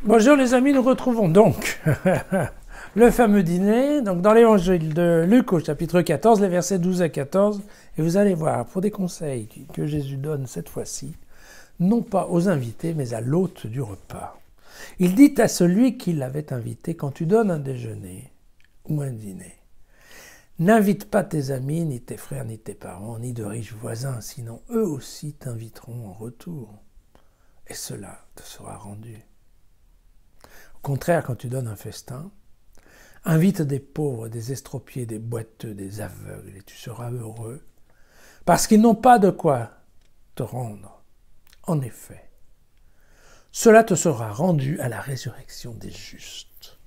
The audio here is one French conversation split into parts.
Bonjour les amis, nous retrouvons donc le fameux dîner, donc dans l'évangile de Luc au chapitre 14, les versets 12 à 14, et vous allez voir, pour des conseils que Jésus donne cette fois-ci, non pas aux invités, mais à l'hôte du repas. Il dit à celui qui l'avait invité, quand tu donnes un déjeuner ou un dîner, n'invite pas tes amis, ni tes frères, ni tes parents, ni de riches voisins, sinon eux aussi t'inviteront en retour, et cela te sera rendu. Au contraire, quand tu donnes un festin, invite des pauvres, des estropiés, des boiteux, des aveugles, et tu seras heureux, parce qu'ils n'ont pas de quoi te rendre. En effet, cela te sera rendu à la résurrection des justes.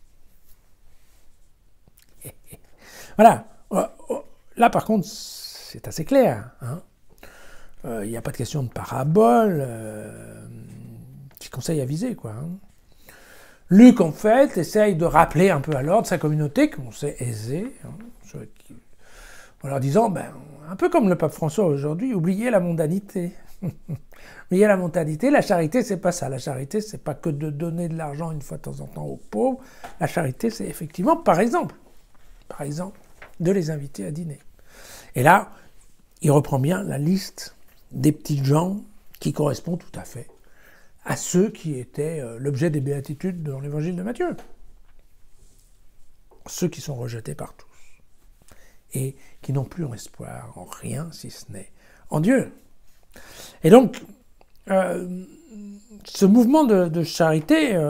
Voilà. Là, par contre, c'est assez clair. Il n'y a pas de question de parabole. Petit conseil avisé, quoi. Luc, en fait, essaye de rappeler un peu à l'ordre sa communauté, qu'on sait aisée, en leur disant, un peu comme le pape François aujourd'hui, oubliez la mondanité. Oubliez la mondanité, la charité, c'est pas ça. La charité, c'est pas que de donner de l'argent une fois de temps en temps aux pauvres. La charité, c'est effectivement, par exemple, de les inviter à dîner. Et là, il reprend bien la liste des petites gens qui correspond tout à fait à ceux qui étaient l'objet des béatitudes dans l'évangile de Matthieu. Ceux qui sont rejetés par tous et qui n'ont plus espoir en rien si ce n'est en Dieu. Et donc, ce mouvement de charité,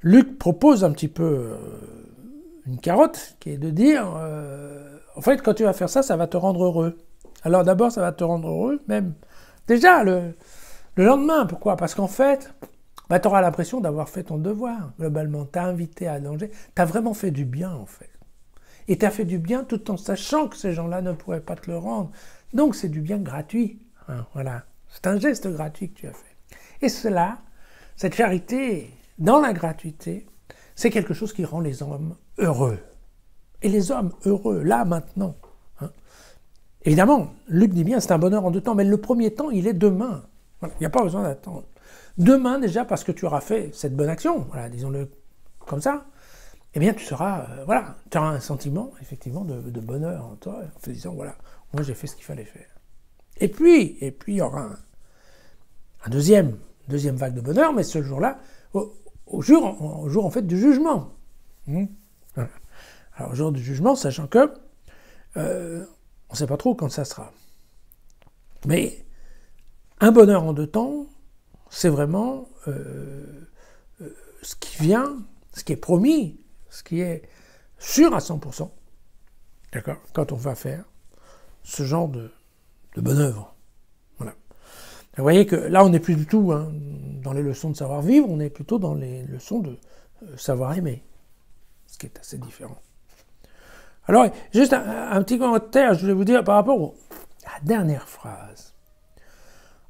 Luc propose un petit peu une carotte qui est de dire, en fait, quand tu vas faire ça, ça va te rendre heureux. Alors d'abord, ça va te rendre heureux, même déjà le lendemain. Pourquoi ? Parce qu'en fait, tu auras l'impression d'avoir fait ton devoir, globalement. Tu as invité à manger, tu as vraiment fait du bien, en fait. Et tu as fait du bien tout en sachant que ces gens-là ne pourraient pas te le rendre. Donc c'est du bien gratuit. Voilà. C'est un geste gratuit que tu as fait. Et cela, cette charité, dans la gratuité, c'est quelque chose qui rend les hommes heureux. Et les hommes heureux, là, maintenant. Évidemment, Luc dit bien, c'est un bonheur en deux temps, mais le premier temps, il est demain. Voilà. Il n'y a pas besoin d'attendre. Demain, déjà, parce que tu auras fait cette bonne action, voilà, disons-le comme ça, eh bien, tu seras, tu auras un sentiment, effectivement, de bonheur en toi, en te disant, voilà, moi, j'ai fait ce qu'il fallait faire. Et puis, il y aura un deuxième vague de bonheur, mais ce jour-là, au jour, en fait, du jugement. Voilà. Alors, au jour du jugement, sachant que on ne sait pas trop quand ça sera. Mais un bonheur en deux temps, c'est vraiment ce qui vient, ce qui est promis, ce qui est sûr à 100%, d'accord, quand on va faire ce genre de bonne œuvre. Voilà. Vous voyez que là, on n'est plus du tout dans les leçons de savoir-vivre, on est plutôt dans les leçons de savoir-aimer, ce qui est assez différent. Alors, juste un petit commentaire, je voulais vous dire par rapport à la dernière phrase.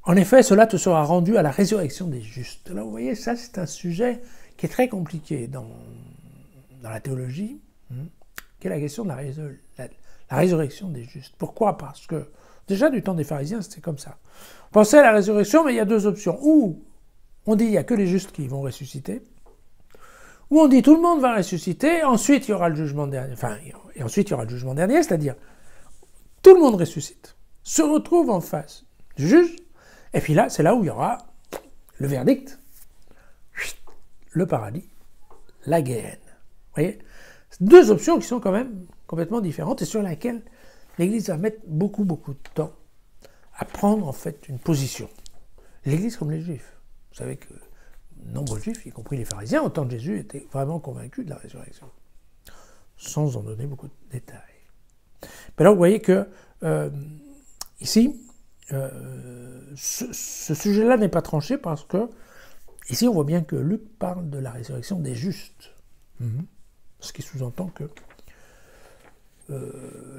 En effet, cela te sera rendu à la résurrection des justes. Là, vous voyez, ça, c'est un sujet qui est très compliqué dans la théologie, qui est la question de la résurrection des justes. Pourquoi ? Parce que, déjà, du temps des pharisiens, c'était comme ça. On pensait à la résurrection, mais il y a deux options. Ou on dit il n'y a que les justes qui vont ressusciter, ou on dit tout le monde va ressusciter, ensuite il y aura le jugement dernier, et ensuite il y aura le jugement dernier, c'est-à-dire tout le monde ressuscite, se retrouve en face du juge, et puis là, c'est là où il y aura le verdict, le paradis, la Guéhenne. Vous voyez ? Deux options qui sont quand même complètement différentes et sur lesquelles l'Église va mettre beaucoup de temps à prendre en fait une position. L'Église comme les Juifs. Vous savez que de nombreux Juifs, y compris les pharisiens, au temps de Jésus, étaient vraiment convaincus de la résurrection, sans en donner beaucoup de détails. Mais là, vous voyez que ici, ce sujet-là n'est pas tranché parce que ici, on voit bien que Luc parle de la résurrection des justes. Ce qui sous-entend que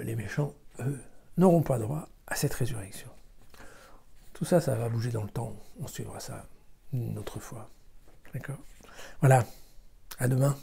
les méchants, eux, n'auront pas droit à cette résurrection. Tout ça, ça va bouger dans le temps. On suivra ça une autre fois. D'accord ? Voilà. À demain.